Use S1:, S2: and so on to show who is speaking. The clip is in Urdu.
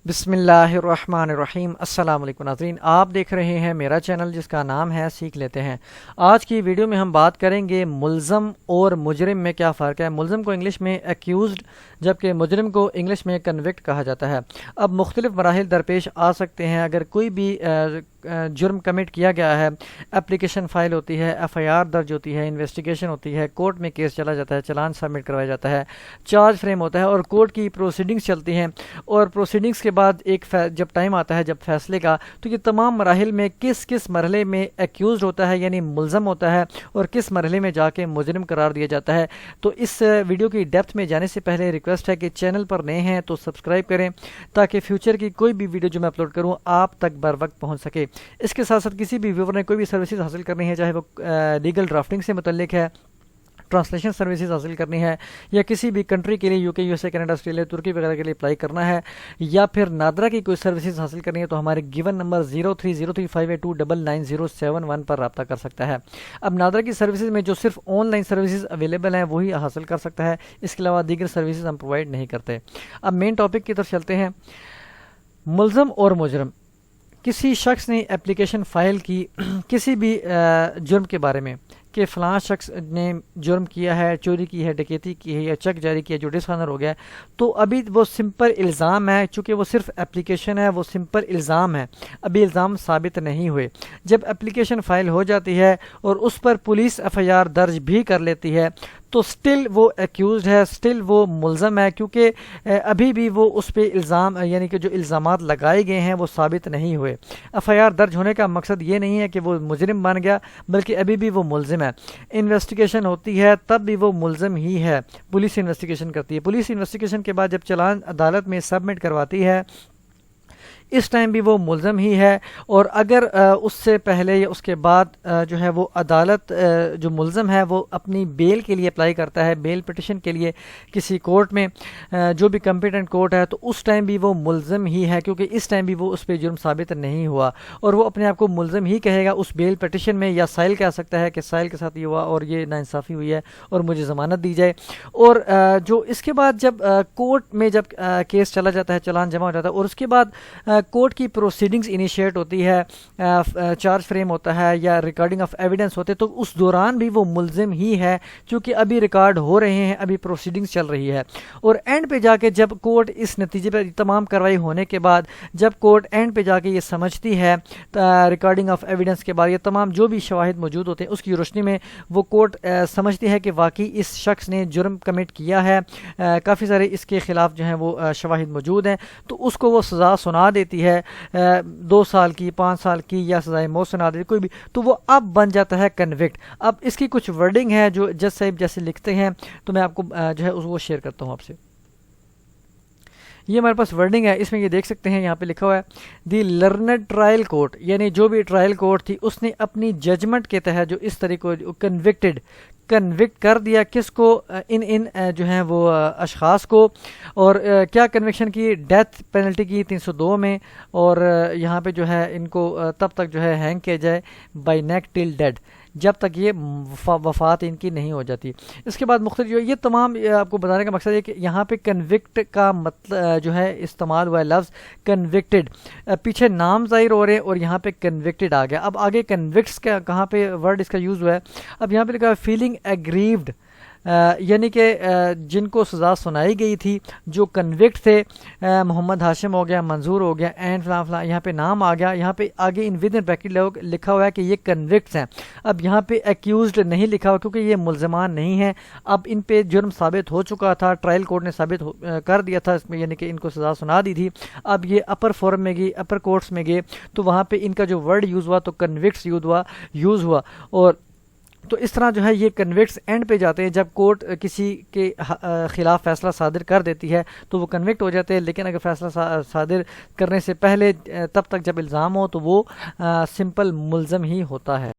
S1: بسم اللہ الرحمن الرحیم۔ السلام علیکم ناظرین، آپ دیکھ رہے ہیں میرا چینل جس کا نام ہے سیکھ لیتے ہیں۔ آج کی ویڈیو میں ہم بات کریں گے ملزم اور مجرم میں کیا فرق ہے۔ ملزم کو انگلش میں ایکیوزڈ جبکہ مجرم کو انگلش میں کنوکٹ کہا جاتا ہے۔ اب مختلف مراحل درپیش آ سکتے ہیں اگر کوئی بھی جرم کمٹ کیا گیا ہے، اپلیکیشن فائل ہوتی ہے، ایف آئی آر درج ہوتی ہے، انویسٹیگیشن ہوتی ہے، کورٹ میں کیس چلا جاتا ہے، چلان سبمٹ کروایا جاتا ہے، چارج فریم ہوتا ہے اور کورٹ کی پروسیڈنگز چلتی ہیں، اور پروسیڈنگز کے بعد جب ٹائم آتا ہے جب فیصلے کا، تو یہ تمام مراحل میں کس کس مرحلے میں ایکیوزڈ ہوتا ہے یعنی ملزم ہوتا ہے اور کس مرحلے میں جا کے مجرم قرار دیا جاتا ہے۔ تو اس ویڈیو کی ڈیپتھ میں جانے سے پہلے ریکویسٹ ہے کہ چینل پر نئے ہیں تو سبسکرائب کریں تاکہ فیوچر کی کوئی بھی ویڈیو جو میں اپلوڈ کروں آپ تک بر وقت پہنچ سکے۔ اس کے ساتھ ساتھ کسی بھی ویور نے کوئی بھی سروسز حاصل کرنی ہے، چاہے وہ لیگل ڈرافٹنگ سے متعلق ہے، ٹرانسلیشن سروسز حاصل کرنی ہے، یا کسی بھی کنٹری کے لیے U K, U S A, Canada, Australia, ترکی وغیرہ کے لیے اپلائی کرنا ہے، یا پھر نادرا کی کوئی سروسز حاصل کرنی ہے تو ہمارے گیون نمبر 030358299071 پر رابطہ کر سکتا ہے۔ اب نادرا کی سروسز میں جو صرف آن لائن سروسز اویلیبل ہیں وہی حاصل کر سکتا ہے، اس کے علاوہ دیگر سروسز ہم پرووائڈ نہیں کرتے۔ اب مین ٹاپک کی طرف چلتے ہیں۔ ملزم اور مجرم، کسی شخص نے اپلیکیشن فائل کی کسی بھی جرم کے بارے میں کہ فلاں شخص نے جرم کیا ہے، چوری کی ہے، ڈکیتی کی ہے، یا چیک جاری کیا جو ڈسآنر ہو گیا ہے، تو ابھی وہ سمپل الزام ہے، چونکہ وہ صرف اپلیکیشن ہے، وہ سمپل الزام ہے، ابھی الزام ثابت نہیں ہوئے۔ جب اپلیکیشن فائل ہو جاتی ہے اور اس پر پولیس ایف آئی آر درج بھی کر لیتی ہے تو سٹل وہ ایکیوزڈ ہے، سٹل وہ ملزم ہے، کیونکہ ابھی بھی وہ اس پہ الزام یعنی کہ جو الزامات لگائے گئے ہیں وہ ثابت نہیں ہوئے۔ ایف آئی آر درج ہونے کا مقصد یہ نہیں ہے کہ وہ مجرم بن گیا، بلکہ ابھی بھی وہ ملزم ہے۔ انویسٹیگیشن ہوتی ہے تب بھی وہ ملزم ہی ہے، پولیس انویسٹیگیشن کرتی ہے۔ پولیس انویسٹیگیشن کے بعد جب چلان عدالت میں سبمٹ کرواتی ہے اس ٹائم بھی وہ ملزم ہی ہے، اور اگر اس سے پہلے یا اس کے بعد جو ہے وہ عدالت جو ملزم ہے وہ اپنی بیل کے لیے اپلائی کرتا ہے، بیل پٹیشن کے لیے کسی کورٹ میں، جو بھی کمپیٹنٹ کورٹ ہے، تو اس ٹائم بھی وہ ملزم ہی ہے، کیونکہ اس ٹائم بھی وہ اس پہ جرم ثابت نہیں ہوا، اور وہ اپنے آپ کو ملزم ہی کہے گا اس بیل پٹیشن میں، یا سائل کہہ سکتا ہے کہ سائل کے ساتھ یہ ہوا اور یہ ناانصافی ہوئی ہے اور مجھے ضمانت دی جائے۔ اور جو اس کے بعد جب کورٹ میں جب کیس چلا جاتا ہے، چلان جمع ہو جاتا ہے، اور اس کے بعد کورٹ کی پروسیڈنگز انیشیٹ ہوتی ہے، چارج فریم ہوتا ہے یا ریکارڈنگ آف ایویڈنس ہوتے، تو اس دوران بھی وہ ملزم ہی ہے، کیونکہ ابھی ریکارڈ ہو رہے ہیں، ابھی پروسیڈنگز چل رہی ہے۔ اور اینڈ پہ جا کے جب کورٹ اس نتیجے پہ تمام کارروائی ہونے کے بعد جب کورٹ اینڈ پہ جا کے یہ سمجھتی ہے ریکارڈنگ آف ایویڈنس کے بعد یہ تمام جو بھی شواہد موجود ہوتے ہیں اس کی روشنی میں وہ کورٹ سمجھتی ہے کہ واقعی اس شخص نے جرم کمٹ کیا ہے، کافی سارے اس کے خلاف جو ہیں وہ شواہد موجود ہیں، تو اس کو وہ سزا سنا دیتی ہے، 2 سال کی، 5 سال کی، یا سزائے موت سنا دیتی کوئی بھی، تو وہ اب بن جاتا ہے کنوکٹ۔ اب اس کی کچھ ورڈنگ ہے جو جج صاحب جیسے لکھتے ہیں، تو میں آپ کو جو ہے وہ شیئر کرتا ہوں آپ سے۔ یہ ہمارے پاس ورڈنگ ہے، اس میں یہ دیکھ سکتے ہیں، یہاں پہ لکھا ہوا ہے دی لرنڈ ٹرائل کورٹ، یعنی جو بھی ٹرائل کورٹ تھی اس نے اپنی ججمنٹ کے تحت جو اس طریقے کو کنوکٹ کر دیا، کس کو، ان جو ہیں وہ اشخاص کو، اور کیا کنوکشن کی، ڈیتھ پینلٹی کی 302 میں، اور یہاں پہ جو ہے ان کو تب تک جو ہے ہینگ کیا جائے بائی نیک ٹل ڈیڈ، جب تک یہ وفات ان کی نہیں ہو جاتی۔ اس کے بعد مختلف یہ تمام آپ کو بتانے کا مقصد ہے کہ یہاں پہ کنوکٹ کا مطلب جو ہے استعمال ہوا ہے لفظ کنوکٹڈ، پیچھے نام ظاہر ہو رہے ہیں اور یہاں پہ کنوکٹڈ آ گیا۔ اب آگے کنوکٹس کا کہاں پہ ورڈ اس کا یوز ہوا ہے، اب یہاں پہ لکھا ہے فیلنگ ایگریوڈ، یعنی کہ جن کو سزا سنائی گئی تھی جو کنوکٹ تھے، محمد ہاشم ہو گیا، منظور ہو گیا، اینڈ فلاں فلاں، یہاں پہ نام آ گیا، یہاں پہ آگے ان ود ان بریکٹ لکھا ہوا ہے کہ یہ کنوکٹس ہیں۔ اب یہاں پہ ایکیوزڈ نہیں لکھا ہوا کیونکہ یہ ملزمان نہیں ہیں، اب ان پہ جرم ثابت ہو چکا تھا، ٹرائل کورٹ نے ثابت کر دیا تھا اس میں، یعنی کہ ان کو سزا سنا دی تھی۔ اب یہ اپر فورم میں گئی، اپر کورٹس میں گئے، تو وہاں پہ ان کا جو ورڈ یوز ہوا تو کنوکٹس یوز ہوا، اور تو اس طرح جو ہے یہ کنوکٹس اینڈ پہ جاتے ہیں، جب کورٹ کسی کے خلاف فیصلہ صادر کر دیتی ہے تو وہ کنوکٹ ہو جاتے ہیں، لیکن اگر فیصلہ صادر کرنے سے پہلے تب تک جب الزام ہو تو وہ سمپل ملزم ہی ہوتا ہے۔